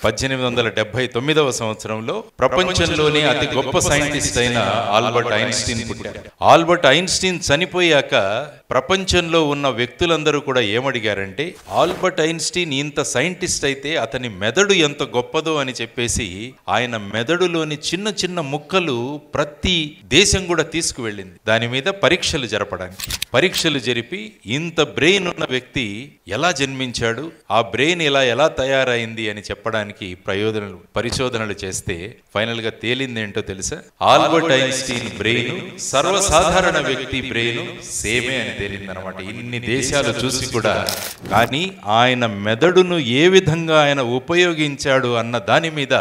1879వ సంవత్సరంలో ప్రపంచంలోనే అతి గొప్ప సైంటిస్ట్ అయిన ఆల్బర్ట్ ఐన్స్టీన్ పుట్టారు. ఆల్బర్ట్ ఐన్స్టీన్ చనిపోయాక ప్రపంచంలో ఉన్న వ్యక్తులందరూ కూడా ఏమడిగారంటే, ఆల్బర్ట్ ఐన్స్టీన్ ఇంత సైంటిస్ట్ అయితే అతని మెదడు ఎంత గొప్పదో అని చెప్పేసి ఆయన మెదడులోని చిన్న చిన్న ముక్కలు ప్రతి దేశం కూడా తీసుకువెళ్ళింది దాని మీద పరీక్షలు జరపడానికి. పరీక్షలు జరిపి ఇంత బ్రెయిన్ ఉన్న వ్యక్తి ఎలా జన్మించాడు, ఆ బ్రెయిన్ ఎలా తయారైంది అని చెప్పడానికి పరిశోధనలు చేస్తే ఫైనల్ గా తేలింది ఏంటో తెలుసా? ఆల్బర్ట్ ఐన్స్టీన్ బ్రెయిన్ సర్వసాధారణ వ్యక్తి బ్రెయిన్ సేమే అని తేలింది అనమాట. ఇన్ని దేశాలు చూసి కూడా. కానీ ఆయన మెదడును ఏ విధంగా ఆయన ఉపయోగించాడు అన్న దాని మీద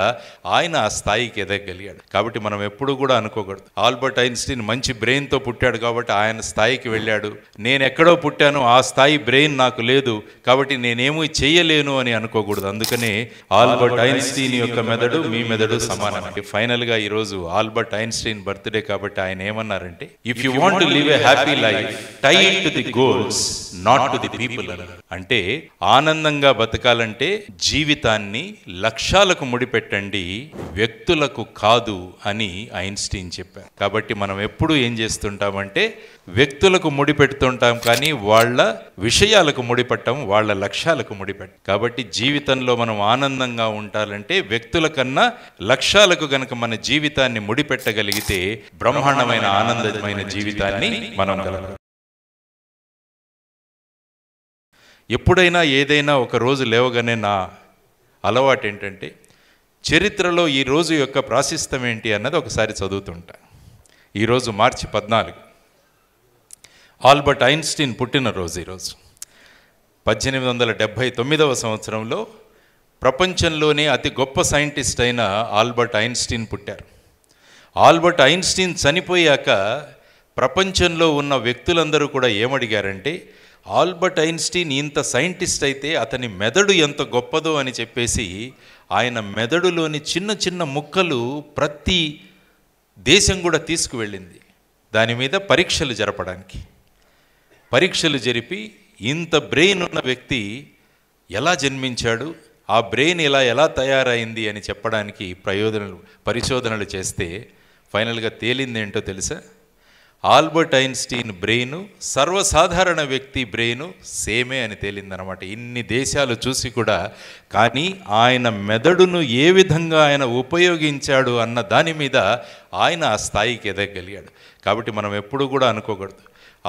ఆయన ఆ స్థాయికి ఎదగలిగాడు. కాబట్టి మనం ఎప్పుడు కూడా అనుకోకూడదు ఆల్బర్ట్ ఐన్స్టీన్ మంచి బ్రెయిన్ తో పుట్టాడు కాబట్టి ఆయన స్థాయికి వెళ్ళాడు, నేను ఎక్కడో పుట్టాను ఆ స్థాయి బ్రెయిన్ నాకు లేదు కాబట్టి నేనేమీ చెయ్యలేను అని అనుకోకూడదు. అందుకనే ఆల్బర్ట్ ఐన్స్టీన్ యొక్క మెదడు మీ మెదడు సమానం. ఫైనల్ గా ఈ రోజు ఆల్బర్ట్ ఐన్స్టీన్ బర్త్డే కాబట్టి ఆయన ఏమన్నారంటే, if you want to live a happy life tie it to the goals not to the people అన్నారు. అంటే ఆనందంగా బతకాలంటే జీవితాన్ని లక్ష్యాలకు ముడిపెట్టండి, వ్యక్తులకు కాదు అని ఐన్స్టీన్ చెప్పారు. కాబట్టి మనం ఎప్పుడు ఏం చేస్తుంటామంటే వ్యక్తులకు ముడిపెడుతుంటాం కానీ వాళ్ళ విషయాలకు ముడిపెట్టం, వాళ్ళ లక్ష్యాలకు ముడిపెట్టం. కాబట్టి జీవితంలో మనం ఆనందంగా ఉండాలంటే వ్యక్తుల కన్నా లక్ష్యాలకు గనక మన జీవితాన్ని ముడిపెట్టగలిగితే బ్రహ్మాండమైన ఆనందమైన జీవితాన్ని మనం కలగలం. ఎప్పుడైనా ఏదైనా ఒక రోజు లేవగానే నా అలవాటు ఏంటంటే చరిత్రలో ఈ రోజు యొక్క ప్రాశస్త్యం ఏంటి అన్నది ఒకసారి చదువుతుంటా. ఈరోజు మార్చి 14 ఆల్బర్ట్ ఐన్స్టీన్ పుట్టినరోజు. ఈరోజు 1879వ సంవత్సరంలో ప్రపంచంలోనే అతి గొప్ప సైంటిస్ట్ అయిన ఆల్బర్ట్ ఐన్స్టీన్ పుట్టారు. ఆల్బర్ట్ ఐన్స్టీన్ చనిపోయాక ప్రపంచంలో ఉన్న వ్యక్తులందరూ కూడా ఏమడిగారంటే, ఆల్బర్ట్ ఐన్స్టీన్ ఇంత సైంటిస్ట్ అయితే అతని మెదడు ఎంత గొప్పదో అని చెప్పేసి ఆయన మెదడులోని చిన్న చిన్న ముక్కలు ప్రతి దేశం కూడా తీసుకువెళ్ళింది దాని మీద పరీక్షలు జరపడానికి. పరీక్షలు జరిపి ఇంత బ్రెయిన్ ఉన్న వ్యక్తి ఎలా జన్మించాడు, ఆ బ్రెయిన్ ఎలా తయారైంది అని చెప్పడానికి పరిశోధనలు చేస్తే ఫైనల్గా తేలింది ఏంటో తెలుసా? ఆల్బర్ట్ ఐన్స్టీన్ బ్రెయిన్ సర్వసాధారణ వ్యక్తి బ్రెయిన్ సేమే అని తేలిందనమాట. ఇన్ని దేశాలు చూసి కూడా. కానీ ఆయన మెదడును ఏ విధంగా ఆయన ఉపయోగించాడు అన్న దాని మీద ఆయన ఆ స్థాయికి ఎదగలిగాడు. కాబట్టి మనం ఎప్పుడు కూడా అనుకోకూడదు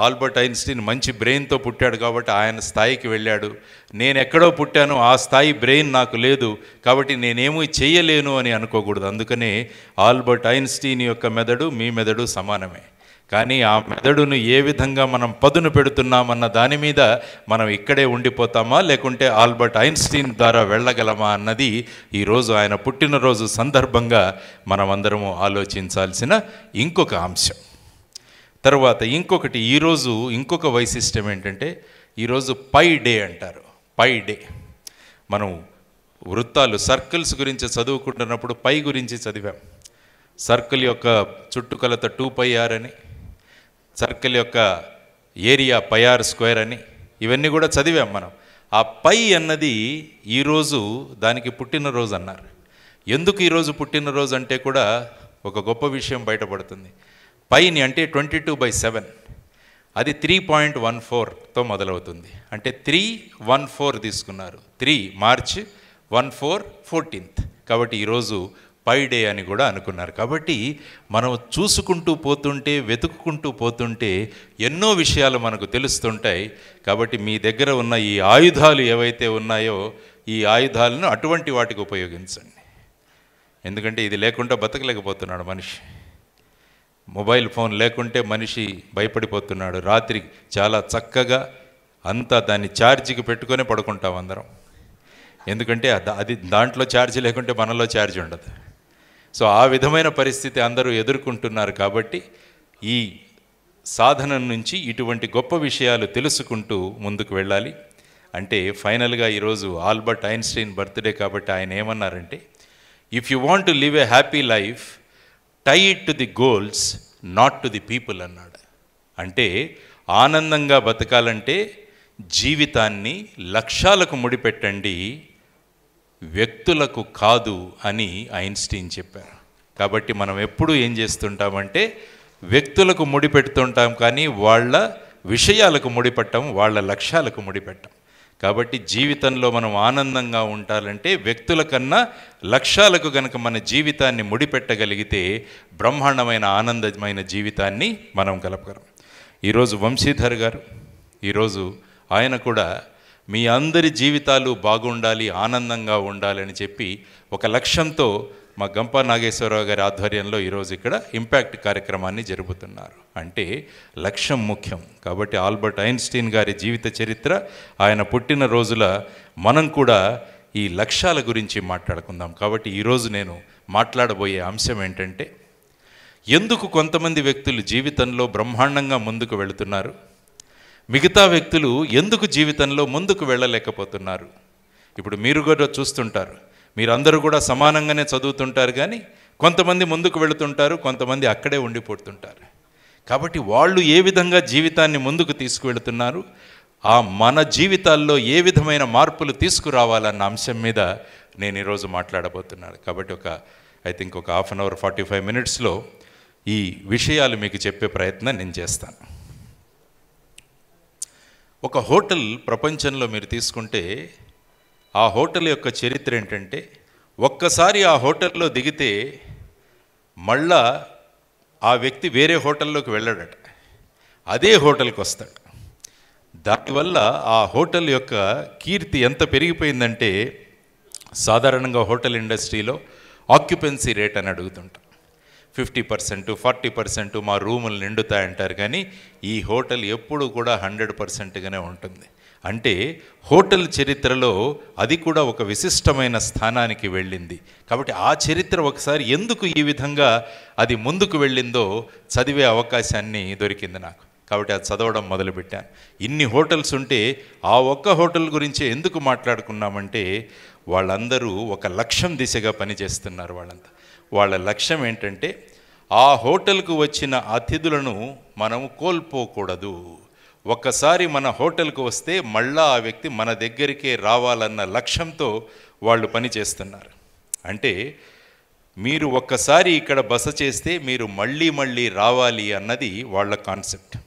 ఆల్బర్ట్ ఐన్స్టీన్ మంచి బ్రెయిన్తో పుట్టాడు కాబట్టి ఆయన స్థాయికి వెళ్ళాడు, నేను ఎక్కడో పుట్టాను ఆ స్థాయి బ్రెయిన్ నాకు లేదు కాబట్టి నేనేమీ చెయ్యలేను అని అనుకోకూడదు. అందుకనే ఆల్బర్ట్ ఐన్స్టీన్ యొక్క మెదడు మీ మెదడు సమానమే. కానీ ఆ మెదడును ఏ విధంగా మనం పదును పెడుతున్నామన్న దాని మీద మనం ఇక్కడే ఉండిపోతామా లేకుంటే ఆల్బర్ట్ ఐన్స్టీన్ ద్వారా వెళ్ళగలమా అన్నది ఈరోజు ఆయన పుట్టినరోజు సందర్భంగా మనం అందరము ఆలోచించాల్సిన ఇంకొక అంశం. తర్వాత ఇంకొకటి, ఈరోజు ఇంకొక వైశిష్ట్యం ఏంటంటే ఈరోజు పై డే అంటారు. పై డే మనం వృత్తాలు సర్కిల్స్ గురించి చదువుకుంటున్నప్పుడు పై గురించి చదివాం. సర్కిల్ యొక్క చుట్టుకొలత 2πr అని, సర్కిల్ యొక్క ఏరియా πr² అని, ఇవన్నీ కూడా చదివాం మనం. ఆ పై అన్నది ఈరోజు దానికి పుట్టినరోజు అన్నారు. ఎందుకు ఈరోజు పుట్టినరోజు అంటే కూడా ఒక గొప్ప విషయం బయటపడుతుంది. పైని అంటే 22/7 అది 3.14తో మొదలవుతుంది. అంటే 314 తీసుకున్నారు. 3 మార్చ్ 14 14th కాబట్టి ఈరోజు పై డే అని కూడా అనుకున్నారు. కాబట్టి మనం చూసుకుంటూ పోతుంటే వెతుక్కుంటూ పోతుంటే ఎన్నో విషయాలు మనకు తెలుస్తుంటాయి. కాబట్టి మీ దగ్గర ఉన్న ఈ ఆయుధాలు ఏవైతే ఉన్నాయో ఈ ఆయుధాలను అటువంటి వాటికి ఉపయోగించండి. ఎందుకంటే ఇది లేకుండా బతకలేకపోతున్నాడు మనిషి. మొబైల్ ఫోన్ లేకుంటే మనిషి భయపడిపోతున్నాడు. రాత్రి చాలా చక్కగా అంతా దాన్ని ఛార్జీకి పెట్టుకొని పడుకుంటాం అందరం. ఎందుకంటే అది దాంట్లో ఛార్జ్ లేకుంటే మనలో ఛార్జ్ ఉండదు. సో ఆ విధమైన పరిస్థితి అందరూ ఎదుర్కొంటున్నారు. కాబట్టి ఈ సాధనం నుంచి ఇటువంటి గొప్ప విషయాలు తెలుసుకుంటూ ముందుకు వెళ్ళాలి. అంటే ఫైనల్గా ఈరోజు ఆల్బర్ట్ ఐన్స్టీన్ బర్త్డే కాబట్టి ఆయన ఏమన్నారంటే, if you want to live a happy life tie it to the goals not to the people అన్నాడు. అంటే ఆనందంగా బతకాలంటే జీవితాన్ని లక్ష్యాలకు ముడిపెట్టండి, వ్యక్తులకు కాదు అని ఐన్స్టీన్ చెప్పారు. కాబట్టి మనం ఎప్పుడూ ఏం చేస్తుంటామంటే వ్యక్తులకు ముడిపెడుతుంటాం, కానీ వాళ్ళ విషయాలకు ముడిపెట్టం, వాళ్ళ లక్ష్యాలకు ముడిపెట్టం. కాబట్టి జీవితంలో మనం ఆనందంగా ఉండాలంటే వ్యక్తుల కన్నా లక్ష్యాలకు గనక మన జీవితాన్ని ముడిపెట్టగలిగితే బ్రహ్మాండమైన ఆనందమైన జీవితాన్ని మనం గలపగలం. ఈరోజు వంశీధర్ గారు, ఈరోజు ఆయన కూడా మీ అందరి జీవితాలు బాగుండాలి, ఆనందంగా ఉండాలని చెప్పి ఒక లక్ష్యంతో మా గంప నాగేశ్వరరావు గారి ఆధ్వర్యంలో ఈరోజు ఇక్కడ ఇంపాక్ట్ కార్యక్రమాన్ని జరుపుతున్నారు. అంటే లక్ష్యం ముఖ్యం. కాబట్టి ఆల్బర్ట్ ఐన్స్టీన్ గారి జీవిత చరిత్ర, ఆయన పుట్టిన రోజుల మనం కూడా ఈ లక్ష్యాల గురించి మాట్లాడుకుందాం. కాబట్టి ఈరోజు నేను మాట్లాడబోయే అంశం ఏంటంటే, ఎందుకు కొంతమంది వ్యక్తులు జీవితంలో బ్రహ్మాండంగా ముందుకు వెళుతున్నారు, మిగతా వ్యక్తులు ఎందుకు జీవితంలో ముందుకు వెళ్ళలేకపోతున్నారు. ఇప్పుడు మీరు కూడా చూస్తుంటారు, మీరందరూ కూడా సమానంగానే చదువుతుంటారు, కానీ కొంతమంది ముందుకు వెళుతుంటారు, కొంతమంది అక్కడే ఉండిపోతుంటారు. కాబట్టి వాళ్ళు ఏ విధంగా జీవితాన్ని ముందుకు తీసుకువెళుతున్నారు, మన జీవితాల్లో ఏ విధమైన మార్పులు తీసుకురావాలన్న అంశం మీద నేను ఈరోజు మాట్లాడబోతున్నాను. కాబట్టి ఐ థింక్ ఒక 1/2 అవర్ 45 మినిట్స్లో ఈ విషయాలు మీకు చెప్పే ప్రయత్నం నేను చేస్తాను. ఒక హోటల్ ప్రపంచంలో మీరు తీసుకుంటే ఆ హోటల్ యొక్క చరిత్ర ఏంటంటే, ఒక్కసారి ఆ హోటల్లో దిగితే మళ్ళా ఆ వ్యక్తి వేరే హోటల్లోకి వెళ్ళాడట, అదే హోటల్కి వస్తాడు. దానివల్ల ఆ హోటల్ యొక్క కీర్తి ఎంత పెరిగిపోయిందంటే, సాధారణంగా హోటల్ ఇండస్ట్రీలో ఆక్యుపెన్సీ రేట్ అని అడుగుతుంటాం. 50%, 40% మా రూములు నిండుతాయంటారు, కానీ ఈ హోటల్ ఎప్పుడు కూడా 100%గానే ఉంటుంది. అంటే హోటల్ చరిత్రలో అది కూడా ఒక విశిష్టమైన స్థానానికి వెళ్ళింది. కాబట్టి ఆ చరిత్ర ఒకసారి ఎందుకు ఈ విధంగా అది ముందుకు వెళ్ళిందో చదివే అవకాశాన్ని దొరికింది నాకు. కాబట్టి అది చదవడం మొదలుపెట్టాను. ఇన్ని హోటల్స్ ఉంటే ఆ ఒక్క హోటల్ గురించి ఎందుకు మాట్లాడుకున్నామంటే, వాళ్ళందరూ ఒక లక్ష్యం దిశగా పనిచేస్తున్నారు. వాళ్ళ లక్ష్యం ఏంటంటే, ఆ హోటల్కు వచ్చిన అతిథులను మనం కోల్పోకూడదు. ఒక్కసారి మన హోటల్కు వస్తే మళ్ళా ఆ వ్యక్తి మన దగ్గరికే రావాలన్న లక్ష్యంతో వాళ్ళు పనిచేస్తున్నారు. అంటే మీరు ఒక్కసారి ఇక్కడ బస చేస్తే మీరు మళ్ళీ మళ్ళీ రావాలి అన్నది వాళ్ళ కాన్సెప్ట్.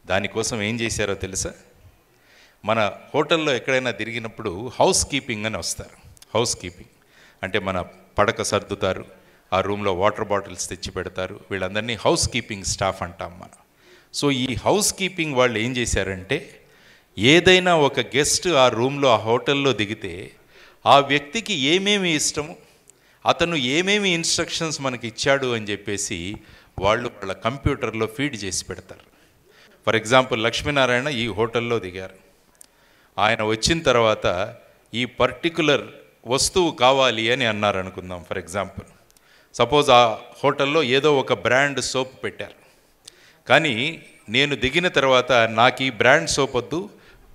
దానికోసం ఏం చేశారో తెలుసా? మన హోటల్లో ఎక్కడైనా తిరిగినప్పుడు హౌస్ కీపింగ్ అని వస్తారు. హౌస్ కీపింగ్ అంటే మన పడక సర్దుతారు, ఆ రూమ్లో వాటర్ బాటిల్స్ తెచ్చి పెడతారు. వీళ్ళందరినీ హౌస్ కీపింగ్ స్టాఫ్ అంటాం మనం. సో ఈ హౌస్ కీపింగ్ వాళ్ళు ఏం చేశారంటే, ఏదైనా ఒక గెస్ట్ ఆ రూమ్లో ఆ హోటల్లో దిగితే ఆ వ్యక్తికి ఏమేమి ఇష్టము, అతను ఏమేమి ఇన్స్ట్రక్షన్స్ మనకి ఇచ్చాడు అని చెప్పేసి వాళ్ళ కంప్యూటర్లో ఫీడ్ చేసి పెడతారు. ఫర్ ఎగ్జాంపుల్, లక్ష్మీనారాయణ ఈ హోటల్లో దిగారు. ఆయన వచ్చిన తర్వాత ఈ పర్టికులర్ వస్తువు కావాలి అని అన్నారు అనుకుందాం. ఫర్ ఎగ్జాంపుల్, సపోజ్ ఆ హోటల్లో ఏదో ఒక బ్రాండ్ సోప్ పెట్టారు, కానీ నేను దిగిన తర్వాత నాకు ఈ బ్రాండ్ సోప్ వద్దు,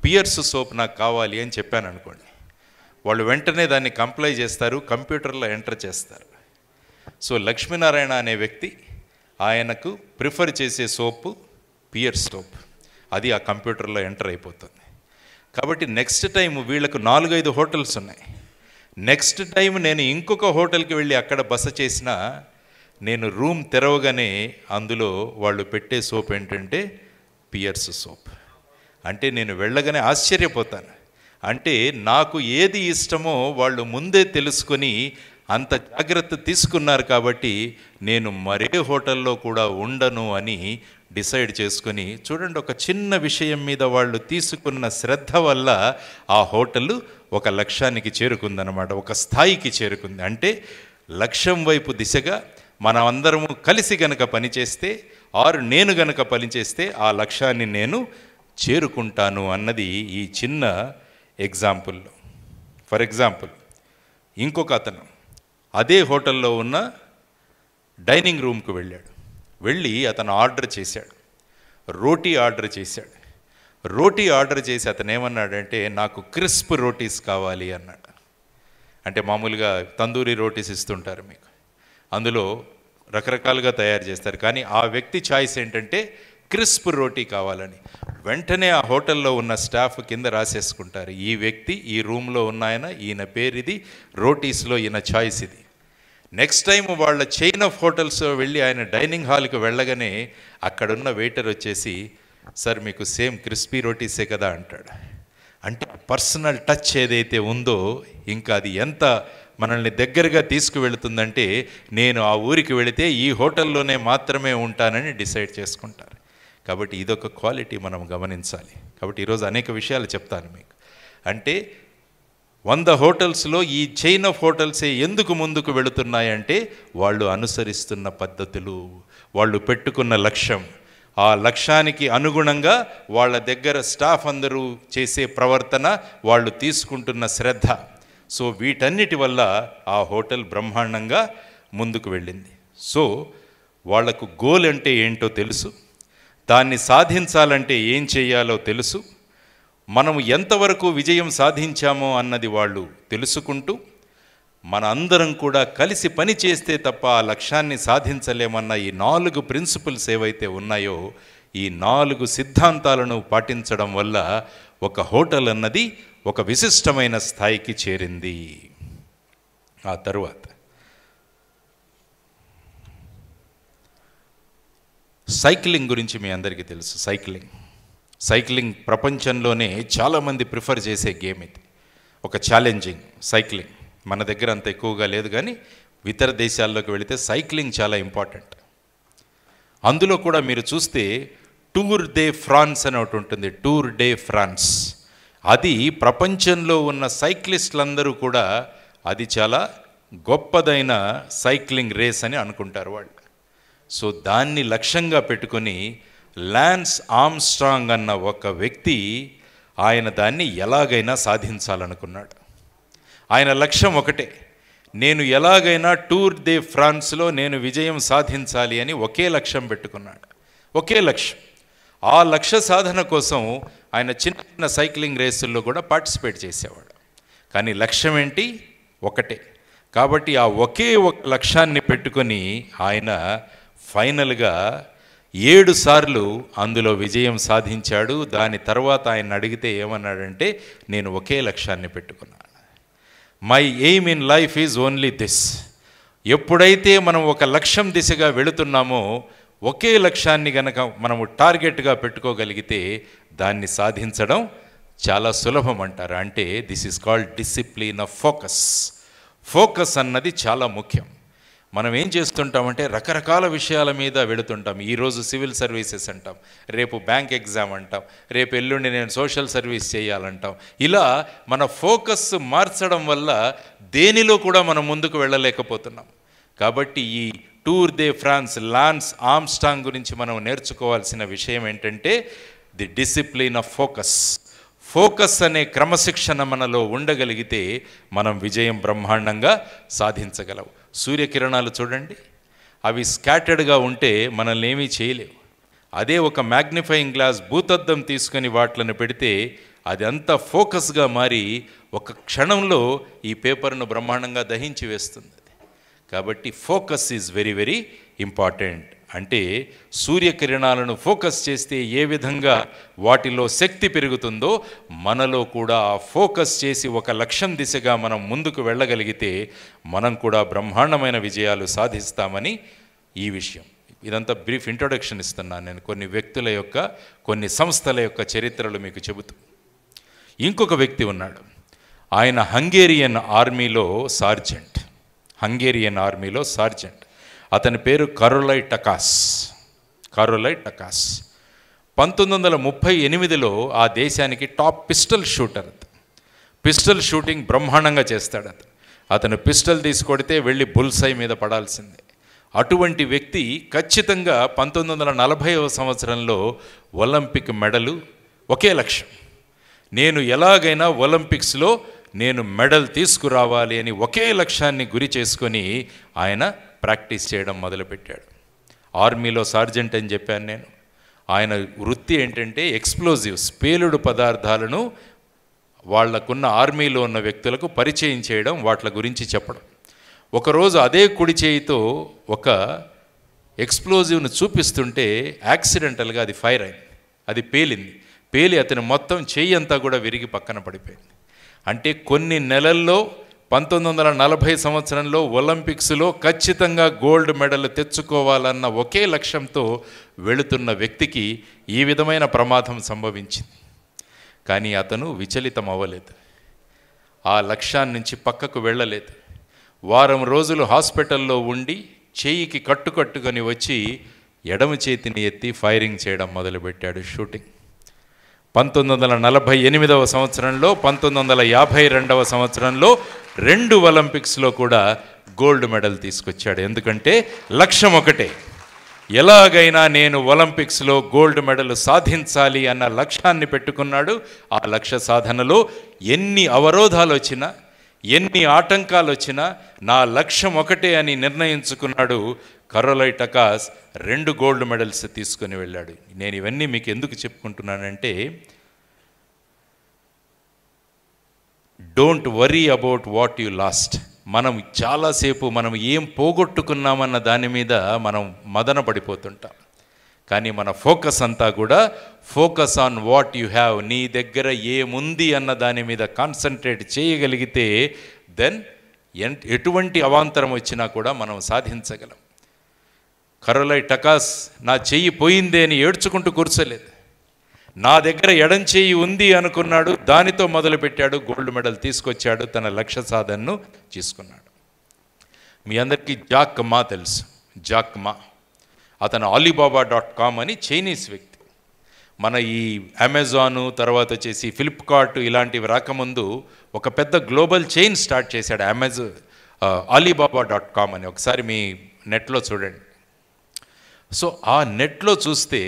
పియర్స్ సోప్ నాకు కావాలి అని చెప్పాను అనుకోండి. వాళ్ళు వెంటనే దాన్ని కంప్లై చేస్తారు, కంప్యూటర్లో ఎంటర్ చేస్తారు. సో లక్ష్మీనారాయణ అనే వ్యక్తి ఆయనకు ప్రిఫర్ చేసే సోపు పియర్స్ సోప్, అది ఆ కంప్యూటర్లో ఎంటర్ అయిపోతుంది. కాబట్టి నెక్స్ట్ టైం వీళ్ళకు 4-5 హోటల్స్ ఉన్నాయి. నెక్స్ట్ టైం నేను ఇంకొక హోటల్కి వెళ్ళి అక్కడ బస చేసినా, నేను రూమ్ తెరవగానే అందులో వాళ్ళు పెట్టే సోప్ ఏంటంటే పియర్స్ సోప్. అంటే నేను వెళ్ళగానే ఆశ్చర్యపోతాను. అంటే నాకు ఏది ఇష్టమో వాళ్ళు ముందే తెలుసుకొని అంత జాగ్రత్త తీసుకున్నారు. కాబట్టి నేను మరే హోటల్లో కూడా ఉండను అని డిసైడ్ చేసుకొని, చూడండి, ఒక చిన్న విషయం మీద వాళ్ళు తీసుకున్న శ్రద్ధ వల్ల ఆ హోటల్ ఒక లక్ష్యానికి చేరుకుందన్నమాట, ఒక స్థాయికి చేరుకుంది. అంటే లక్ష్యం వైపు దిశగా మనం అందరము కలిసి గనక పనిచేస్తే, నేను గనక పనిచేస్తే ఆ లక్ష్యాన్ని నేను చేరుకుంటాను అన్నది ఈ చిన్న ఎగ్జాంపుల్లో. ఫర్ ఎగ్జాంపుల్, ఇంకొక అతను అదే హోటల్లో ఉన్న డైనింగ్ రూమ్కు వెళ్ళి అతను ఆర్డర్ చేశాడు, రోటీ ఆర్డర్ చేశాడు. రోటీ ఆర్డర్ చేసి అతను ఏమన్నాడంటే, నాకు క్రిస్ప్ రోటీస్ కావాలి అన్నాడు. అంటే మామూలుగా తందూరి రోటీస్ ఇస్తుంటారు మీకు, అందులో రకరకాలుగా తయారు చేస్తారు, కానీ ఆ వ్యక్తి చాయిస్ ఏంటంటే క్రిస్ప్ రోటీ కావాలని. వెంటనే ఆ హోటల్లో ఉన్న స్టాఫ్ కింద రాసేసుకుంటారు, ఈ వ్యక్తి ఈ రూమ్లో ఉన్న ఈయన పేరు ఇది, రోటీస్లో ఈయన చాయిస్ ఇది. నెక్స్ట్ టైం వాళ్ళ చైన్ ఆఫ్ హోటల్స్ వెళ్ళి ఆయన డైనింగ్ హాల్కి వెళ్ళగానే అక్కడున్న వెయిటర్ వచ్చేసి, సార్ మీకు సేమ్ క్రిస్పీ రోటీసే కదా అంటాడు. అంటే పర్సనల్ టచ్ ఏదైతే ఉందో ఇంకా అది ఎంత మనల్ని దగ్గరగా తీసుకువెళుతుందంటే, నేను ఆ ఊరికి వెళితే ఈ హోటల్లోనే మాత్రమే ఉంటానని డిసైడ్ చేసుకుంటారు. కాబట్టి ఇదొక క్వాలిటీ మనం గమనించాలి. కాబట్టి ఈరోజు అనేక విషయాలు చెప్తాను మీకు. అంటే 100 హోటల్స్లో ఈ చైన్ ఆఫ్ హోటల్సే ఎందుకు ముందుకు వెళుతున్నాయంటే వాళ్ళు అనుసరిస్తున్న పద్ధతులు, వాళ్ళు పెట్టుకున్న లక్ష్యం, ఆ లక్ష్యానికి అనుగుణంగా వాళ్ళ దగ్గర స్టాఫ్ అందరూ చేసే ప్రవర్తన, వాళ్ళు తీసుకుంటున్న శ్రద్ధ. సో వీటన్నిటి వల్ల ఆ హోటల్ బ్రహ్మాండంగా ముందుకు వెళ్ళింది. సో వాళ్లకు గోల్ అంటే ఏంటో తెలుసు, దాన్ని సాధించాలంటే ఏం చేయాలో తెలుసు, మనము ఎంతవరకు విజయం సాధించామో అన్నది వాళ్ళు తెలుసుకుంటూ, మన అందరం కూడా కలిసి పని చేస్తే తప్ప ఆ లక్ష్యాన్ని సాధించలేమన్న ఈ 4 ప్రిన్సిపల్స్ ఏవైతే ఉన్నాయో, ఈ 4 సిద్ధాంతాలను పాటించడం వల్ల ఒక హోటల్ అన్నది ఒక విశిష్టమైన స్థాయికి చేరింది. ఆ తరువాత సైక్లింగ్ గురించి మీ అందరికీ తెలుసు. సైక్లింగ్ ప్రపంచంలోనే చాలామంది ప్రిఫర్ చేసే గేమ్ ఇది. ఒక ఛాలెంజింగ్ సైక్లింగ్ మన దగ్గర అంత ఎక్కువగా లేదు, కానీ ఇతర దేశాల్లోకి వెళితే సైక్లింగ్ చాలా ఇంపార్టెంట్. అందులో కూడా మీరు చూస్తే టూర్ డే ఫ్రాన్స్ అని ఒకటి ఉంటుంది. టూర్ డే ఫ్రాన్స్ అది ప్రపంచంలో ఉన్న సైక్లిస్టులందరూ కూడా అది చాలా గొప్పదైన సైక్లింగ్ రేస్ అని అనుకుంటారు వాళ్ళు. సో దాన్ని లక్ష్యంగా పెట్టుకొని లాన్స్ ఆర్మ్స్ట్రాంగ్ అన్న ఒక వ్యక్తి ఆయన దాన్ని ఎలాగైనా సాధించాలనుకున్నాడు. ఆయన లక్ష్యం ఒకటే, నేను ఎలాగైనా టూర్ డే ఫ్రాన్స్లో నేను విజయం సాధించాలి అని ఒకే లక్ష్యం పెట్టుకున్నాడు. ఒకే లక్ష్యం. ఆ లక్ష్య సాధన కోసం ఆయన చిన్న చిన్న సైక్లింగ్ రేసుల్లో కూడా పార్టిసిపేట్ చేసేవాడు. కానీ లక్ష్యం ఏంటి? ఒకటే. కాబట్టి ఆ ఒకే ఒక లక్ష్యాన్ని పెట్టుకొని ఆయన ఫైనల్గా 7 సార్లు అందులో విజయం సాధించాడు. దాని తర్వాత ఆయన అడిగితే ఏమన్నాడంటే, నేను ఒకే లక్ష్యాన్ని పెట్టుకున్నాను. My aim in life is only this. ఎప్పుడైతే మనం ఒక లక్ష్యం దిశగా వెళుతున్నామో, ఒకే లక్ష్యాన్ని గనక మనము టార్గెట్గా పెట్టుకోగలిగితే దాన్ని సాధించడం చాలా సులభం అంటారు. అంటే this is called discipline of focus. Focus అన్నది చాలా ముఖ్యం. మనం ఏం చేస్తుంటామంటే రకరకాల విషయాల మీద వెళుతుంటాం. ఈరోజు సివిల్ సర్వీసెస్ అంటాం, రేపు బ్యాంక్ ఎగ్జామ్ అంటాం, రేపు ఎల్లుండి నేను సోషల్ సర్వీస్ చేయాలంటాం. ఇలా మన ఫోకస్ మార్చడం వల్ల దేనిలో కూడా మనం ముందుకు వెళ్ళలేకపోతున్నాం. కాబట్టి ఈ Tour de France Lance Armstrong గురించి మనం నేర్చుకోవాల్సిన విషయం ఏంటంటే the discipline of focus. Focus అనే క్రమశిక్షణ మనలో ఉండగలిగితే మనం విజయం బ్రహ్మాండంగా సాధించగలవు. సూర్యకిరణాలు చూడండి, అవి స్కాటర్డ్గా ఉంటే మనల్ని ఏమీ చేయలేవు. అదే ఒక మ్యాగ్నిఫైయింగ్ గ్లాస్ భూతద్దం తీసుకొని వాటిని పెడితే అది అంతా ఫోకస్గా మారి ఒక క్షణంలో ఈ పేపర్ను బ్రహ్మాండంగా దహించి వేస్తుంది. కాబట్టి focus is very very important. అంటే సూర్యకిరణాలను ఫోకస్ చేస్తే ఏ విధంగా వాటిలో శక్తి పెరుగుతుందో, మనలో కూడా ఫోకస్ చేసి ఒక లక్ష్యం దిశగా మనం ముందుకు వెళ్ళగలిగితే మనం కూడా బ్రహ్మాండమైన విజయాలు సాధిస్తామని ఈ విషయం. ఇదంతా బ్రీఫ్ ఇంట్రొడక్షన్ ఇస్తున్నాను నేను, కొన్ని వ్యక్తుల యొక్క కొన్ని సంస్థల యొక్క చరిత్రలు మీకు చెబుతూ. ఇంకొక వ్యక్తి ఉన్నాడు, ఆయన హంగేరియన్ ఆర్మీలో సార్జెంట్. అతని పేరు కరోలై టకాస్. 1938లో ఆ దేశానికి top pistol shooter. Pistol shooting బ్రహ్మాండంగా చేస్తాడు. అతను పిస్టల్ తీసుకొడితే వెళ్ళి బుల్సై మీద పడాల్సిందే. అటువంటి వ్యక్తి ఖచ్చితంగా 1940వ సంవత్సరంలో ఒలింపిక్ మెడలు, ఒకే లక్ష్యం, నేను ఎలాగైనా ఒలింపిక్స్లో నేను మెడల్ తీసుకురావాలి అని ఒకే లక్ష్యాన్ని గురి చేసుకొని ఆయన ప్రాక్టీస్ చేయడం మొదలుపెట్టాడు. ఆర్మీలో సార్జెంట్ అని చెప్పాను నేను. ఆయన వృత్తి ఏంటంటే ఎక్స్ప్లోజివ్స్, పేలుడు పదార్థాలను వాళ్లకున్న ఆర్మీలో ఉన్న వ్యక్తులకు పరిచయం చేయడం, వాటి గురించి చెప్పడం. ఒకరోజు అదే కుడి చేయితో ఒక ఎక్స్ప్లోజివ్ను చూపిస్తుంటే యాక్సిడెంటల్గా అది ఫైర్ అయింది, అది పేలి అతని మొత్తం చెయ్యి అంతా కూడా విరిగి పక్కన పడిపోయింది. అంటే కొన్ని నెలల్లో 1940 సంవత్సరంలో ఒలింపిక్స్లో ఖచ్చితంగా గోల్డ్ మెడల్ తెచ్చుకోవాలన్న ఒకే లక్ష్యంతో వెళుతున్న వ్యక్తికి ఈ విధమైన ప్రమాదం సంభవించింది. కానీ అతను విచలితం అవ్వలేదు, ఆ లక్ష్యాన్ని నుంచి పక్కకు వెళ్ళలేదు. వారం రోజులు హాస్పిటల్లో ఉండి చేయికి కట్టుకొని వచ్చి ఎడమ చేతిని ఎత్తి ఫైరింగ్ చేయడం మొదలుపెట్టాడు, షూటింగ్. 1948వ సంవత్సరంలో, 1952వ సంవత్సరంలో 2 ఒలింపిక్స్లో కూడా గోల్డ్ మెడల్ తీసుకొచ్చాడు. ఎందుకంటే లక్ష్యం ఒకటే, ఎలాగైనా నేను ఒలింపిక్స్లో గోల్డ్ మెడల్ సాధించాలి అన్న లక్ష్యాన్ని పెట్టుకున్నాడు. ఆ లక్ష్య సాధనలో ఎన్ని అవరోధాలు వచ్చినా, ఎన్ని ఆటంకాలు వచ్చినా నా లక్ష్యం ఒకటే అని నిర్ణయించుకున్నాడు. కరోలై టకాస్ 2 గోల్డ్ మెడల్స్ తీసుకొని వెళ్ళాడు. నేను ఇవన్నీ మీకు ఎందుకు చెప్పుకుంటున్నానంటే, don't worry about what you lost. మనం చాలాసేపు మనం ఏం పోగొట్టుకున్నామన్న దాని మీద మనం మదన పడిపోతుంటాం. కానీ మన ఫోకస్ అంతా కూడా focus on what you have. నీ దగ్గర ఏముంది అన్న దాని మీద కాన్సన్ట్రేట్ చేయగలిగితే దెన్ ఎటువంటి అవాంతరం వచ్చినా కూడా మనం సాధించగలం. కరోలై టకాస్ నా చెయ్యి పోయిందే అని ఏడ్చుకుంటూ కూర్చోలేదు, నా దగ్గర ఎడం చెయ్యి ఉంది అనుకున్నాడు, దానితో మొదలుపెట్టాడు, గోల్డ్ మెడల్ తీసుకొచ్చాడు, తన లక్ష్య సాధనను చేసుకున్నాడు. మీ అందరికీ జాక్ మా తెలుసు. జాక్ మా అతను alibaba.com అని చైనీస్ వ్యక్తి. మన ఈ అమెజాను తర్వాత వచ్చేసి ఫ్లిప్కార్ట్ ఇలాంటివి రాకముందు ఒక పెద్ద గ్లోబల్ చైన్ స్టార్ట్ చేశాడు, alibaba.com అని. ఒకసారి మీ నెట్లో చూడండి. సో ఆ నెట్లో చూస్తే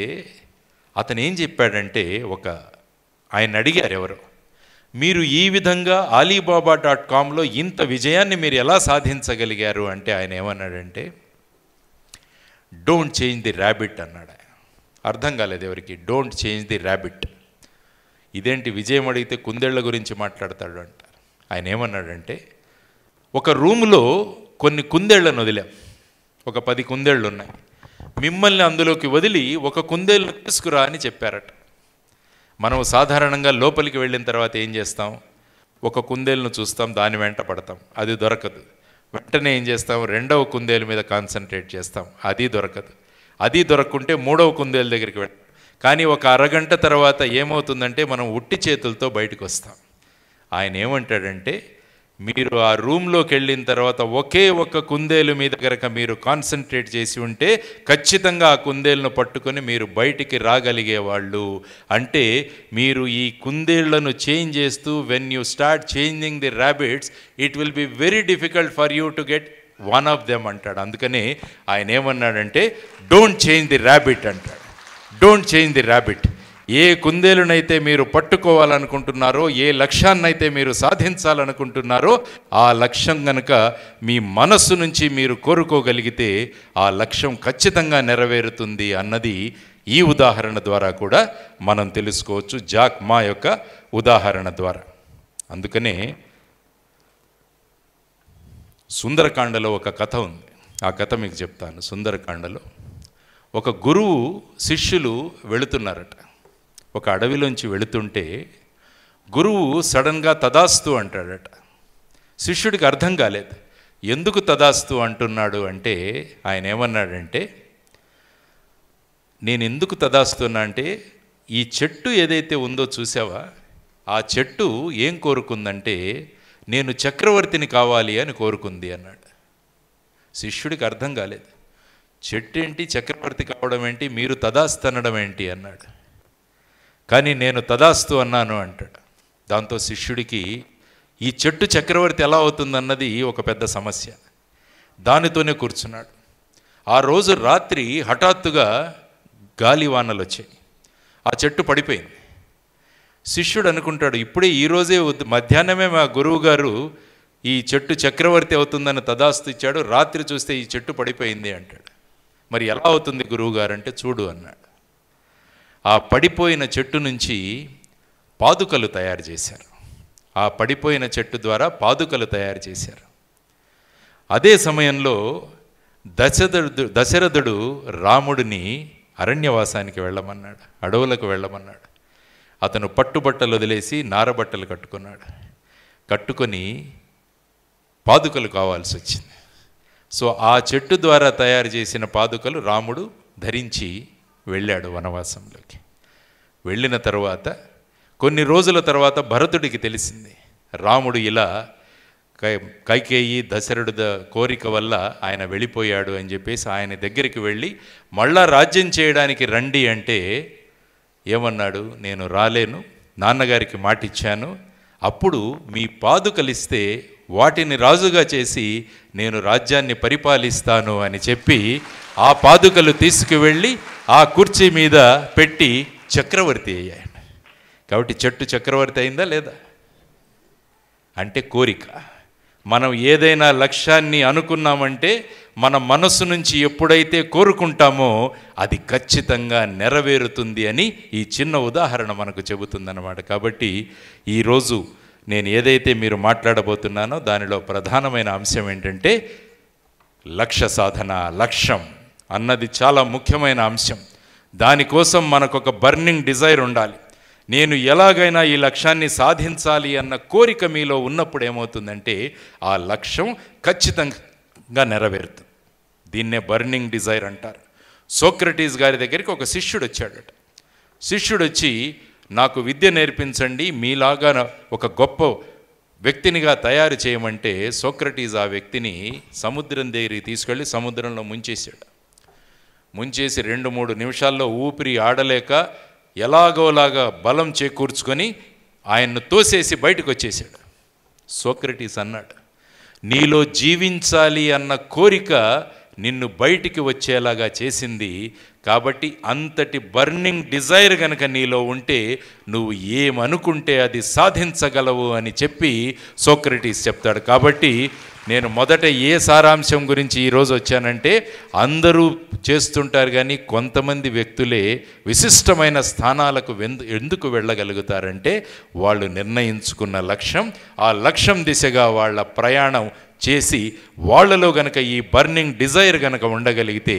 అతను ఏం చెప్పాడంటే, ఆయన అడిగారు ఎవరు, మీరు ఈ విధంగా alibaba.comలో ఇంత విజయాన్ని మీరు ఎలా సాధించగలిగారు అంటే ఆయన ఏమన్నాడంటే, డోంట్ చేంజ్ ది ర్యాబిట్ అన్నాడు. అర్థం కాలేదు ఎవరికి, డోంట్ చేంజ్ ది ర్యాబిట్. ఇదేంటి విజయం అడిగితే కుందేళ్ల గురించి మాట్లాడతాడు అంటారు. ఆయన ఏమన్నాడంటే, ఒక రూములో కొన్ని కుందేళ్లను వదిలాం, ఒక 10 కుందేళ్ళు ఉన్నాయి, మిమ్మల్ని అందులోకి వదిలి ఒక కుందేలును తీసుకురా అని చెప్పారట. మనం సాధారణంగా లోపలికి వెళ్ళిన తర్వాత ఏం చేస్తాం, ఒక కుందేలును చూస్తాం, దాని వెంట పడతాం, అది దొరకదు. వెంటనే ఏం చేస్తాం, 2వ కుందేలు మీద కాన్సన్ట్రేట్ చేస్తాం, అది దొరకదు. అది దొరకకుంటే 3వ కుందేలు దగ్గరికి వెళ్తాం. కానీ ఒక అరగంట తర్వాత ఏమవుతుందంటే మనం ఉట్టి చేతులతో బయటకు వస్తాం. ఆయన ఏమంటాడంటే, మీరు ఆ రూమ్లోకి వెళ్ళిన తర్వాత ఒకే ఒక కుందేలు మీద కనుక మీరు కాన్సన్ట్రేట్ చేసి ఉంటే ఖచ్చితంగా ఆ కుందేలును పట్టుకొని మీరు బయటికి రాగలిగేవాళ్ళు. అంటే మీరు ఈ కుందేళ్లను చేంజ్ చేస్తూ, when you start changing the rabbits, it will be very difficult for you to get one of them అంటాడు. అందుకనే ఆయన ఏమన్నాడంటే, డోంట్ చేంజ్ ది ర్యాబిట్ అంటాడు. Don't change the rabbit. ఏ కుందేలునైతే మీరు పట్టుకోవాలనుకుంటున్నారో, ఏ లక్ష్యాన్నైతే మీరు సాధించాలనుకుంటున్నారో, ఆ లక్ష్యం కనుక మీ మనస్సు నుంచి మీరు కోరుకోగలిగితే ఆ లక్ష్యం ఖచ్చితంగా నెరవేరుతుంది అన్నది ఈ ఉదాహరణ ద్వారా కూడా మనం తెలుసుకోవచ్చు, జాక్ మా యొక్క ఉదాహరణ ద్వారా. అందుకనే సుందరకాండలో ఒక కథ ఉంది, ఆ కథ మీకు చెప్తాను. సుందరకాండలో ఒక గురువు శిష్యులు వెళుతున్నారట. ఒక అడవిలోంచి వెళుతుంటే గురువు సడన్గా తదాస్తు అంటాడట. శిష్యుడికి అర్థం కాలేదు, ఎందుకు తదాస్తు అంటున్నాడు అంటే ఆయన ఏమన్నాడంటే, నేను ఎందుకు తదాస్తున్నా అంటే, ఈ చెట్టు ఏదైతే ఉందో చూసావా, ఆ చెట్టు ఏం కోరుకుందంటే నేను చక్రవర్తిని కావాలి అని కోరుకుంది అన్నాడు. శిష్యుడికి అర్థం కాలేదు, చెట్టు ఏంటి చక్రవర్తి కావడం ఏంటి, మీరు తదాస్తు అనడం ఏంటి అన్నాడు. కానీ నేను తదాస్తు అన్నాను అంటాడు. దాంతో శిష్యుడికి ఈ చెట్టు చక్రవర్తి ఎలా అవుతుందన్నది ఒక పెద్ద సమస్య. దానితోనే కూర్చున్నాడు. ఆ రోజు రాత్రి హఠాత్తుగా గాలివానలు వచ్చాయి, ఆ చెట్టు పడిపోయింది. శిష్యుడు అనుకుంటాడు, ఇప్పుడే ఈరోజే మధ్యాహ్నమే మా గురువు గారు ఈ చెట్టు చక్రవర్తి అవుతుందని తదాస్తు ఇచ్చాడు, రాత్రి చూస్తే ఈ చెట్టు పడిపోయింది అంటాడు. మరి ఎలా అవుతుంది గురువు గారు అంటే, చూడు అన్నాడు. ఆ పడిపోయిన చెట్టు నుంచి పాదుకలు తయారు చేశారు. ఆ పడిపోయిన చెట్టు ద్వారా పాదుకలు తయారు చేశారు. అదే సమయంలో దశరథుడు రాముడిని అరణ్యవాసానికి వెళ్ళమన్నాడు, అడవులకు వెళ్ళమన్నాడు. అతను పట్టుబట్టలు వదిలేసి నారబట్టలు కట్టుకున్నాడు. కట్టుకొని పాదుకలు కావాల్సి వచ్చింది. సో ఆ చెట్టు ద్వారా తయారు చేసిన పాదుకలు రాముడు ధరించి వెళ్ళాడు వనవాసంలోకి. వెళ్ళిన తర్వాత కొన్ని రోజుల తర్వాత భరతుడికి తెలిసింది, రాముడు ఇలా కైకేయి దశరథుడి కోరిక వల్ల ఆయన వెళ్ళిపోయాడు అని చెప్పేసి ఆయన దగ్గరికి వెళ్ళి మళ్ళా రాజ్యం చేయడానికి రండి అంటే ఏమన్నాడు, నేను రాలేను, నాన్నగారికి మాటిచ్చాను, అప్పుడు మీ పాదుకలిస్తే వాటిని రాజుగా చేసి నేను రాజ్యాన్ని పరిపాలిస్తాను అని చెప్పి ఆ పాదుకలు తీసుకువెళ్ళి ఆ కుర్చీ మీద పెట్టి చక్రవర్తి అయ్యాడు. కాబట్టి చెట్టు చక్రవర్తి అయిందా లేదా? అంటే కోరిక. మనం ఏదైనా లక్ష్యాన్ని అనుకున్నామంటే మన మనస్సు నుంచి ఎప్పుడైతే కోరుకుంటామో అది ఖచ్చితంగా నెరవేరుతుంది అని ఈ చిన్న ఉదాహరణ మనకు చెబుతుందన్నమాట. కాబట్టి ఈరోజు నేను ఏదైతే మీరు మాట్లాడబోతున్నానో దానిలో ప్రధానమైన అంశం ఏంటంటే లక్ష్య సాధన. లక్ష్యం అన్నది చాలా ముఖ్యమైన అంశం. దానికోసం మనకొక బర్నింగ్ డిజైర్ ఉండాలి. నేను ఎలాగైనా ఈ లక్ష్యాన్ని సాధించాలి అన్న కోరిక మీలో ఉన్నప్పుడు ఏమవుతుందంటే ఆ లక్ష్యం ఖచ్చితంగా నెరవేరుతుంది. దీన్నే బర్నింగ్ డిజైర్ అంటారు. సోక్రటీస్ గారి దగ్గరికి ఒక శిష్యుడు వచ్చాడట. శిష్యుడు వచ్చి నాకు విద్య నేర్పించండి, మీలాగా ఒక గొప్ప వ్యక్తినిగా తయారు చేయమంటే సోక్రటీస్ ఆ వ్యక్తిని సముద్రం దగ్గరికి తీసుకెళ్ళి సముద్రంలో ముంచేశాడు. ముంచేసి 2-3 నిమిషాల్లో ఊపిరి ఆడలేక ఎలాగోలాగా బలం చేకూర్చుకొని ఆయన్ను తోసేసి బయటకు వచ్చేసాడు. సోక్రటీస్ అన్నాడు, నీలో జీవించాలి అన్న కోరిక నిన్ను బయటికి వచ్చేలాగా చేసింది, కాబట్టి అంతటి బర్నింగ్ డిజైర్ కనుక నీలో ఉంటే నువ్వు ఏమనుకుంటే అది సాధించగలవు అని చెప్పి సోక్రటీస్ చెప్తాడు. కాబట్టి నేను మొదట ఏ సారాంశం గురించి ఈరోజు వచ్చానంటే అందరూ చేస్తుంటారు కానీ కొంతమంది వ్యక్తులే విశిష్టమైన స్థానాలకు ఎందుకు వెళ్ళగలుగుతారంటే వాళ్ళు నిర్ణయించుకున్న లక్ష్యం, ఆ లక్ష్యం దిశగా వాళ్ళ ప్రయాణం చేసి వాళ్ళలో గనక ఈ బర్నింగ్ డిజైర్ గనక ఉండగలిగితే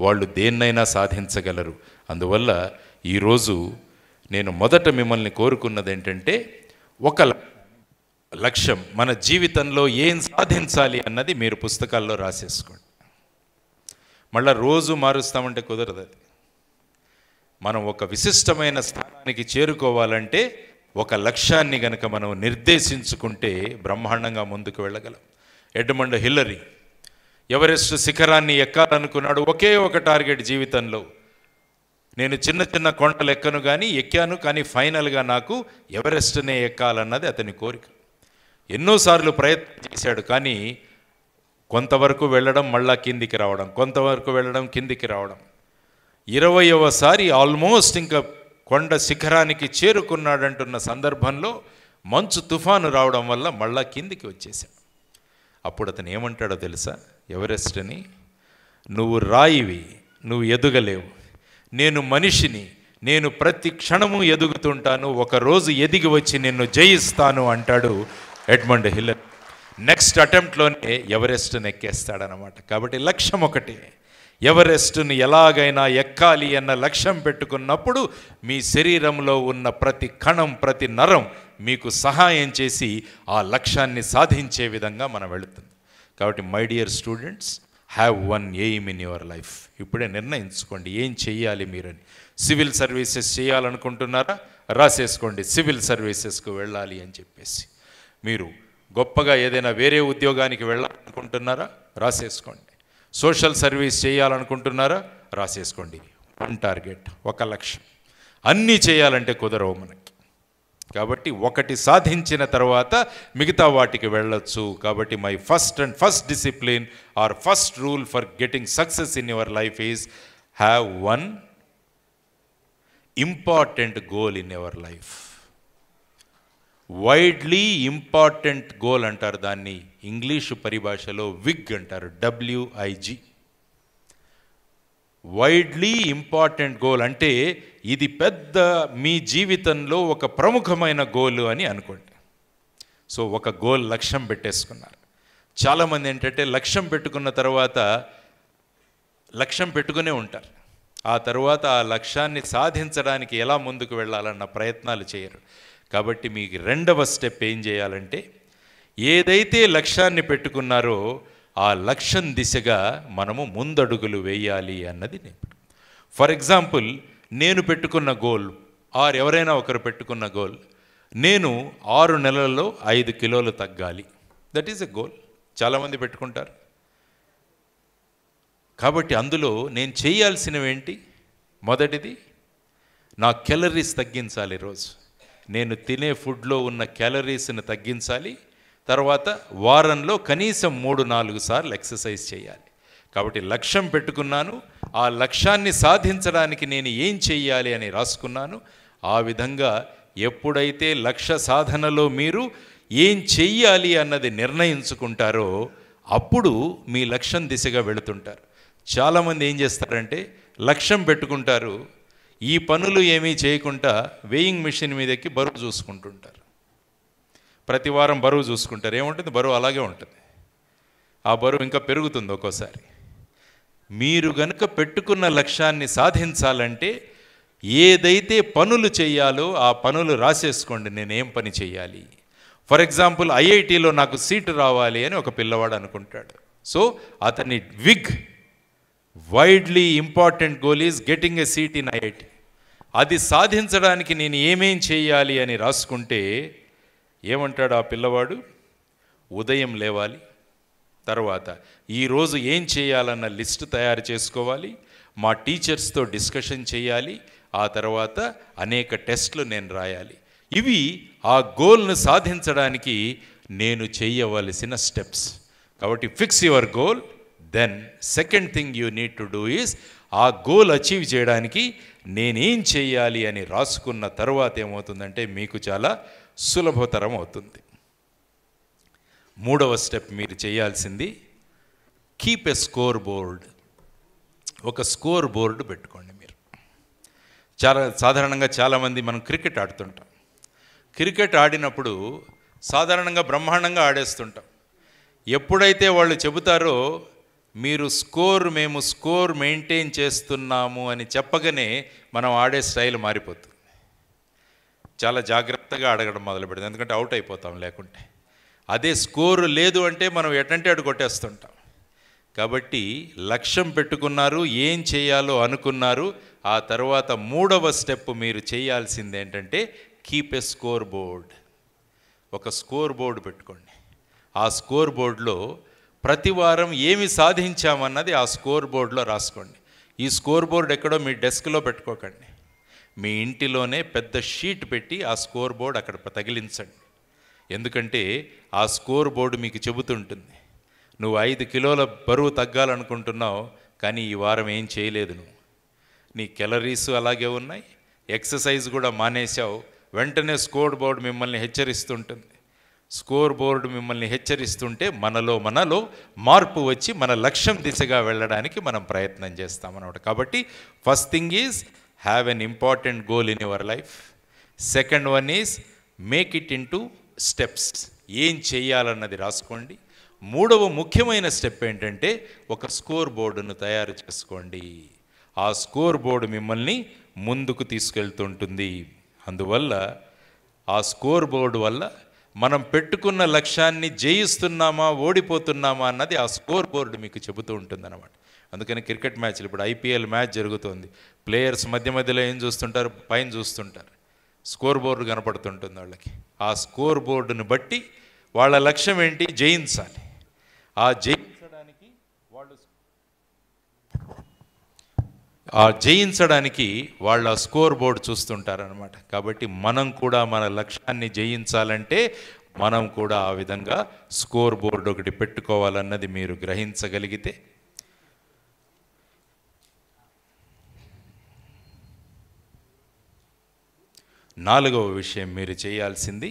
వాళ్ళు దేన్నైనా సాధించగలరు. అందువల్ల ఈరోజు నేను మొదట మిమ్మల్ని కోరుకున్నది ఏంటంటే ఒక లక్ష్యం, మన జీవితంలో ఏం సాధించాలి అన్నది మీరు పుస్తకాల్లో రాసేసుకోండి. మళ్ళీ రోజు మారుస్తామంటే కుదరదు. అది మనం ఒక విశిష్టమైన స్థానానికి చేరుకోవాలంటే ఒక లక్ష్యాన్ని గనక మనం నిర్దేశించుకుంటే బ్రహ్మాండంగా ముందుకు వెళ్ళగలం. ఎడ్మండ్ హిల్లరీ ఎవరెస్ట్ శిఖరాన్ని ఎక్కాలనుకున్నాడు. ఒకే ఒక టార్గెట్ జీవితంలో, నేను చిన్న చిన్న కొండలు ఎక్కను కానీ ఎక్కాను, కానీ ఫైనల్గా నాకు ఎవరెస్ట్నే ఎక్కాలన్నది అతని కోరిక. ఎన్నోసార్లు ప్రయత్నం చేశాడు, కానీ కొంతవరకు వెళ్ళడం మళ్ళా కిందికి రావడం, కొంతవరకు వెళ్ళడం కిందికి రావడం. 20వసారి ఆల్మోస్ట్ ఇంకా కొండ శిఖరానికి చేరుకున్నాడంటున్న సందర్భంలో మంచు తుఫాను రావడం వల్ల మళ్ళా కిందికి వచ్చేసాడు. అప్పుడు అతను ఏమంటాడో తెలుసా? ఎవరెస్ట్ని, నువ్వు రాయివి, నువ్వు ఎదగలేవు, నేను మనిషిని, నేను ప్రతి క్షణము ఎదుగుతుంటాను, ఒకరోజు ఎదిగి వచ్చి నిన్ను జయిస్తాను అంటాడు ఎడ్మండ్ హిల్లరీ. నెక్స్ట్ అటెంప్ట్లోనే ఎవరెస్ట్ని ఎక్కేస్తాడనమాట. కాబట్టి లక్ష్యం ఒకటే, ఎవరెస్ట్ని ఎలాగైనా ఎక్కాలి అన్న లక్ష్యం పెట్టుకున్నప్పుడు మీ శరీరంలో ఉన్న ప్రతి కణం, ప్రతి నరం మీకు సహాయం చేసి ఆ లక్ష్యాన్ని సాధించే విధంగా మనం వెళుతుంది. కాబట్టి my dear students, have one aim in your life. ఇప్పుడే నిర్ణయించుకోండి ఏం చెయ్యాలి మీరని. సివిల్ సర్వీసెస్ చేయాలనుకుంటున్నారా? రాసేసుకోండి, సివిల్ సర్వీసెస్కు వెళ్ళాలి అని చెప్పేసి. మీరు గొప్పగా ఏదైనా వేరే ఉద్యోగానికి వెళ్ళాలనుకుంటున్నారా? రాసేసుకోండి. సోషల్ సర్వీస్ చేయాలనుకుంటున్నారా? రాసేసుకోండి. వన్ టార్గెట్, ఒక లక్ష్యం. అన్నీ చేయాలంటే కుదరవు మనకి. కాబట్టి ఒకటి సాధించిన తర్వాత మిగతా వాటికి వెళ్ళొచ్చు. కాబట్టి my first discipline or first rule for getting success in your life is have one important goal in your life. Widely important goal అంటారు దాన్ని, ఇంగ్లీషు పరిభాషలో విగ్ అంటారు, WIG. వైడ్లీ ఇంపార్టెంట్ గోల్ అంటే ఇది పెద్ద మీ జీవితంలో ఒక ప్రముఖమైన గోల్ అని అనుకోండి. సో ఒక గోల్, లక్ష్యం పెట్టేసుకున్నారు. చాలామంది ఏంటంటే లక్ష్యం పెట్టుకున్న తర్వాత లక్ష్యం పెట్టుకునే ఉంటారు. ఆ తరువాత ఆ లక్ష్యాన్ని సాధించడానికి ఎలా ముందుకు వెళ్ళాలన్న ప్రయత్నాలు చేయరు. కాబట్టి మీకు రెండవ స్టెప్ ఏం చేయాలంటే, ఏదైతే లక్ష్యాన్ని పెట్టుకున్నారో ఆ లక్ష్యం దిశగా మనము ముందడుగులు వేయాలి అన్నది నేను. ఫర్ ఎగ్జాంపుల్, నేను పెట్టుకున్న గోల్ ఆర్ ఎవరైనా ఒకరు పెట్టుకున్న గోల్, నేను 6 నెలల్లో 5 కిలోలు తగ్గాలి. That is a goal. చాలామంది పెట్టుకుంటారు. కాబట్టి అందులో నేను చేయాల్సినవేంటి? మొదటిది, నా క్యాలరీస్ తగ్గించాలి. రోజు నేను తినే ఫుడ్లో ఉన్న క్యాలరీస్ని తగ్గించాలి. తర్వాత వారంలో కనీసం 3-4 సార్లు ఎక్సర్సైజ్ చేయాలి. కాబట్టి లక్ష్యం పెట్టుకున్నాను, ఆ లక్ష్యాన్ని సాధించడానికి నేను ఏం చెయ్యాలి అని రాసుకున్నాను. ఆ విధంగా ఎప్పుడైతే లక్ష్య సాధనలో మీరు ఏం చెయ్యాలి అన్నది నిర్ణయించుకుంటారో అప్పుడు మీ లక్ష్యం దిశగా వెళుతుంటారు. చాలామంది ఏం చేస్తారంటే, లక్ష్యం పెట్టుకుంటారు, ఈ పనులు ఏమీ చేయకుండా వెయింగ్ మిషన్ మీద ఎక్కి బరువు చూసుకుంటుంటారు. ప్రతి వారం బరువు చూసుకుంటారు. ఏముంటుంది? బరువు అలాగే ఉంటుంది. ఆ బరువు ఇంకా పెరుగుతుంది ఒక్కోసారి. మీరు గనుక పెట్టుకున్న లక్ష్యాన్ని సాధించాలంటే ఏదైతే పనులు చేయాలో ఆ పనులు రాసేసుకోండి. నేనేం పని చేయాలి? ఫర్ ఎగ్జాంపుల్, ఐఐటిలో నాకు సీటు రావాలి అని ఒక పిల్లవాడు అనుకుంటాడు. సో అతని widely important goal is getting a seat in IIT. అది సాధించడానికి నేను ఏమేం చేయాలి అని రాసుకుంటే ఏమంటాడు ఆ పిల్లవాడు? ఉదయం లేవాలి, తర్వాత ఈరోజు ఏం చేయాలన్న లిస్ట్ తయారు చేసుకోవాలి, మా టీచర్స్తో డిస్కషన్ చేయాలి, ఆ తర్వాత అనేక టెస్టులు నేను రాయాలి. ఇవి ఆ గోల్ను సాధించడానికి నేను చేయవలసిన స్టెప్స్. కాబట్టి fix your goal. Then second thing you need to do is, ఆ గోల్ అచీవ్ చేయడానికి నేనేం చేయాలి అని రాసుకున్న తర్వాత ఏమవుతుందంటే మీకు చాలా సులభతరం అవుతుంది. మూడవ స్టెప్ మీరు చేయాల్సింది, కీప్ ఎ స్కోర్ బోర్డ్. ఒక స్కోర్ బోర్డు పెట్టుకోండి. మీరు సాధారణంగా చాలామంది మనం క్రికెట్ ఆడుతుంటాం. క్రికెట్ ఆడినప్పుడు సాధారణంగా బ్రహ్మాండంగా ఆడేస్తుంటాం. ఎప్పుడైతే వాళ్ళు చెబుతారో మేము స్కోర్ మెయింటైన్ చేస్తున్నాము అని చెప్పగానే మనం ఆడే స్టైల్ మారిపోతుంది. చాలా జాగ్రత్తగా అడగడం మొదలు పెడుతుంది. ఎందుకంటే అవుట్ అయిపోతాం లేకుంటే. అదే స్కోరు లేదు అంటే మనం ఎటంటే అటు కొట్టేస్తుంటాం. కాబట్టి లక్ష్యం పెట్టుకున్నారు, ఏం చేయాలో అనుకున్నారు. ఆ తర్వాత మూడవ స్టెప్ మీరు చేయాల్సింది ఏంటంటే, కీప్ ఎ స్కోర్ బోర్డ్. ఒక స్కోర్ బోర్డు పెట్టుకోండి. ఆ స్కోర్ బోర్డులో ప్రతి వారం ఏమి సాధించామన్నది ఆ స్కోర్ బోర్డులో రాసుకోండి. ఈ స్కోర్ బోర్డు ఎక్కడో మీ డెస్క్లో పెట్టుకోకండి. మీ ఇంటిలోనే పెద్ద షీట్ పెట్టి ఆ స్కోర్ బోర్డు అక్కడ తగిలించండి. ఎందుకంటే ఆ స్కోర్ బోర్డు మీకు చెబుతుంటుంది, నువ్వు 5 కిలోల బరువు తగ్గాలనుకుంటున్నావు, కానీ ఈ వారం ఏం చేయలేదు. నీ క్యాలరీస్ అలాగే ఉన్నాయి, ఎక్సర్సైజ్ కూడా మానేశావు. వెంటనే స్కోర్ బోర్డు మిమ్మల్ని హెచ్చరిస్తుంటుంది. స్కోర్ బోర్డు మిమ్మల్ని హెచ్చరిస్తుంటే మనలో మార్పు వచ్చి మన లక్ష్యం దిశగా వెళ్ళడానికి మనం ప్రయత్నం చేస్తామన్నమాట. కాబట్టి first thing is have an important goal in your life. Second one is make it into steps. ఏం చేయాలన్నది రాసుకోండి. మూడవ ముఖ్యమైన స్టెప్ ఏంటంటే, ఒక స్కోర్ బోర్డును తయారు చేసుకోండి. ఆ స్కోర్ బోర్డు మిమ్మల్ని ముందుకు తీసుకెళ్తుంటుంది. అందువల్ల ఆ స్కోర్ బోర్డు వల్ల మనం పెట్టుకున్న లక్ష్యాన్ని జయిస్తున్నామా ఓడిపోతున్నామా అన్నది ఆ స్కోర్ బోర్డు మీకు చెబుతూ ఉంటుంది అన్నమాట. అందుకని క్రికెట్ మ్యాచ్లు, ఇప్పుడు ఐపీఎల్ మ్యాచ్ జరుగుతుంది, ప్లేయర్స్ మధ్యలో ఏం చూస్తుంటారు? పైన చూస్తుంటారు. స్కోర్ బోర్డు కనపడుతుంటుంది వాళ్ళకి. ఆ స్కోర్ బోర్డును బట్టి వాళ్ళ లక్ష్యం ఏంటి? జయించాలి. జయించడానికి వాళ్ళ స్కోర్ బోర్డు చూస్తుంటారనమాట. కాబట్టి మనం కూడా మన లక్ష్యాన్ని జయించాలంటే మనం కూడా ఆ విధంగా స్కోర్ బోర్డు ఒకటి పెట్టుకోవాలన్నది మీరు గ్రహించగలిగితే, నాలుగవ విషయం మీరు చేయాల్సింది,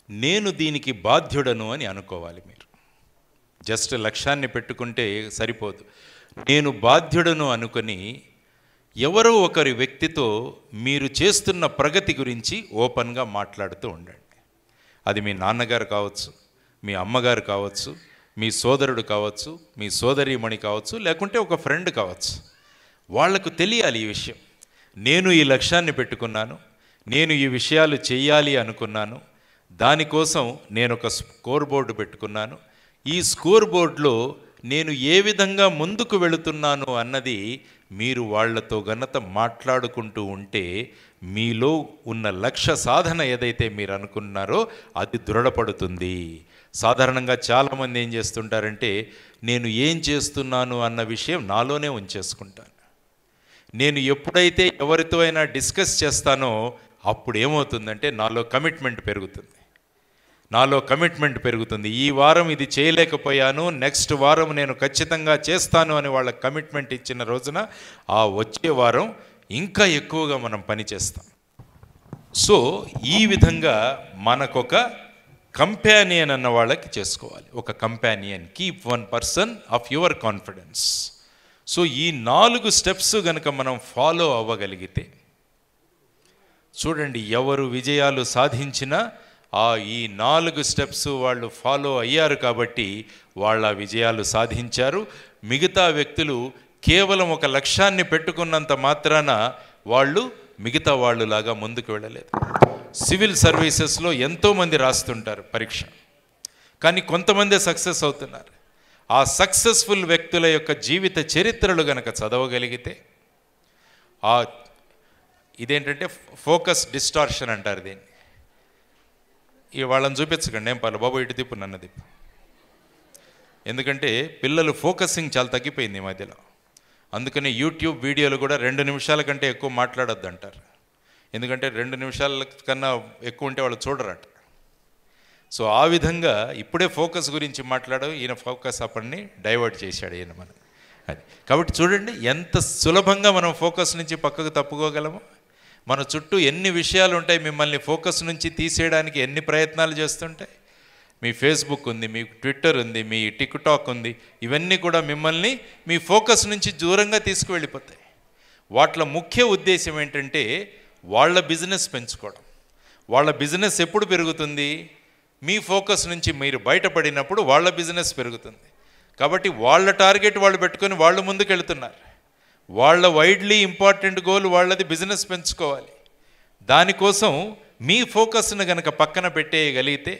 నేను దీనికి బాధ్యుడను అని అనుకోవాలి. మీరు జస్ట్ లక్ష్యాన్ని పెట్టుకుంటే సరిపోదు. నేను బాధ్యుడను అనుకొని ఎవరో ఒకరి వ్యక్తితో మీరు చేస్తున్న ప్రగతి గురించి ఓపెన్గా మాట్లాడుతూ ఉండండి. అది మీ నాన్నగారు కావచ్చు, మీ అమ్మగారు కావచ్చు, మీ సోదరుడు కావచ్చు, మీ సోదరీమణి కావచ్చు, లేకుంటే ఒక ఫ్రెండ్ కావచ్చు. వాళ్లకు తెలియాలి ఈ విషయం. నేను ఈ లక్ష్యాన్ని పెట్టుకున్నాను, నేను ఈ విషయాలు చెయ్యాలి అనుకున్నాను, దానికోసం నేను ఒక స్కోర్ బోర్డు పెట్టుకున్నాను. ఈ స్కోర్ బోర్డులో నేను ఏ విధంగా ముందుకు వెళుతున్నాను అన్నది మీరు వాళ్లతో గనక మాట్లాడుకుంటూ ఉంటే మీలో ఉన్న లక్ష్య సాధన ఏదైతే మీరు అనుకున్నారో అది దృఢపడుతుంది. సాధారణంగా చాలామంది ఏం చేస్తుంటారంటే, నేను ఏం చేస్తున్నాను అన్న విషయం నాలోనే ఉంచేసుకుంటాను. నేను ఎప్పుడైతే ఎవరితో అయినా డిస్కస్ చేస్తానో అప్పుడు ఏమవుతుందంటే నాలో కమిట్మెంట్ పెరుగుతుంది. ఈ వారం ఇది చేయలేకపోయాను, నెక్స్ట్ వారం నేను ఖచ్చితంగా చేస్తాను అని వాళ్ళ కమిట్మెంట్ ఇచ్చిన రోజున ఆ వచ్చే వారం ఇంకా ఎక్కువగా మనం పని చేస్తాం. సో ఈ విధంగా మనకొక కంపానియన్ అన్న వాళ్ళకి చేసుకోవాలి. ఒక companion, keep one person of your confidence. So ఈ 4 స్టెప్స్ కనుక మనం ఫాలో అవ్వగలిగితే, చూడండి ఎవరు విజయాలు సాధించినా ఈ 4 స్టెప్స్ వాళ్ళు ఫాలో అయ్యారు కాబట్టి వాళ్ళ విజయాలు సాధించారు. మిగతా వ్యక్తులు కేవలం ఒక లక్ష్యాన్ని పెట్టుకున్నంత మాత్రాన వాళ్ళు మిగతా వాళ్ళులాగా ముందుకు వెళ్ళలేదు. సివిల్ సర్వీసెస్లో ఎంతోమంది రాస్తుంటారు పరీక్ష, కానీ కొంతమంది సక్సెస్ అవుతున్నారు. ఆ సక్సెస్ఫుల్ వ్యక్తుల యొక్క జీవిత చరిత్రలు గనక చదవగలిగితే, ఇదేంటంటే ఫోకస్ డిస్టార్షన్ అంటారు దీన్ని. వాళ్ళని చూపించకండి, ఏం పర్లేదు బాబు ఇటు తిప్పు, నన్ను తిప్పు. ఎందుకంటే పిల్లలు ఫోకసింగ్ చాలా తగ్గిపోయింది ఈ మధ్యలో. అందుకని యూట్యూబ్ వీడియోలు కూడా 2 నిమిషాల కంటే ఎక్కువ మాట్లాడొద్దు అంటారు. ఎందుకంటే 2 నిమిషాల కన్నా ఎక్కువ ఉంటే వాళ్ళు చూడరట. సో ఆ విధంగా ఇప్పుడే ఫోకస్ గురించి మాట్లాడావు, ఈయన ఫోకస్ అప్పటిని డైవర్ట్ చేశాడు ఈయన మనం. అది కాబట్టి చూడండి ఎంత సులభంగా మనం ఫోకస్ నుంచి పక్కకు తప్పుకోగలము. మన చుట్టూ ఎన్ని విషయాలు ఉంటాయి, మిమ్మల్ని ఫోకస్ నుంచి తీసేయడానికి ఎన్ని ప్రయత్నాలు చేస్తుంటాయి. మీ ఫేస్బుక్ ఉంది, మీ ట్విట్టర్ ఉంది, మీ టిక్టాక్ ఉంది, ఇవన్నీ కూడా మిమ్మల్ని మీ ఫోకస్ నుంచి దూరంగా తీసుకువెళ్ళిపోతాయి. వాటిలో ముఖ్య ఉద్దేశం ఏంటంటే వాళ్ళ బిజినెస్ పెంచుకోవడం. వాళ్ళ బిజినెస్ ఎప్పుడు పెరుగుతుంది? మీ ఫోకస్ నుంచి మీరు బయటపడినప్పుడు వాళ్ళ బిజినెస్ పెరుగుతుంది. కాబట్టి వాళ్ళ టార్గెట్ వాళ్ళు పెట్టుకొని వాళ్ళు ముందుకు వెళుతున్నారు. వాళ్ళ వైడ్లీ ఇంపార్టెంట్ గోల్ వాళ్ళది బిజినెస్ పెంచుకోవాలి. దానికోసం మీ ఫోకస్ను కనుక పక్కన పెట్టేయగలిగితే